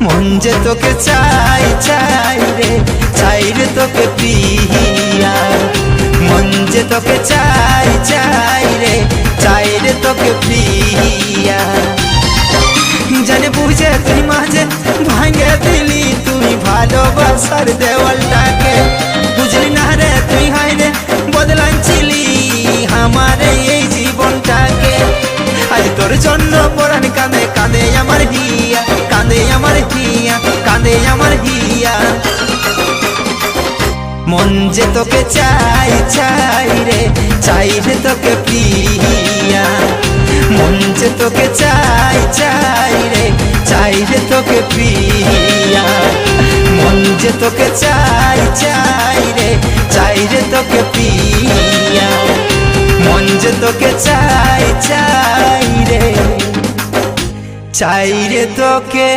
মন যে তোকে চাই চাই রে, চাই রে তোকে প্রিয়া। মন যে তোকে চাই চাই রে, চাই রে তোকে প্রিয়া। জানে বুঝে তুই মাঝে ভাঙে দিলি তুই ভালোবাসার দেওয়ালটাকে। বুঝলি না রে তুই হাই রে বদলাচ্ছিলি আমার এই জীবনটাকে। আজ তোর জন্য পরাণ কাঁদে কাঁদে আমার হিয়া, কাঁদে আমার হিয়া, কাঁদে আমার হিয়া। মন যে তোকে চাই চাই রে, চাই রে তোকে প্রিয়া। মন যে তোকে চাই চাই রে, চাই রে তোকে প্রিয়া। মন যে তোকে চাই চাই রে, চাই রে তোকে প্রিয়া। মন যে তোকে চাই চাই রে, চাই রে তোকে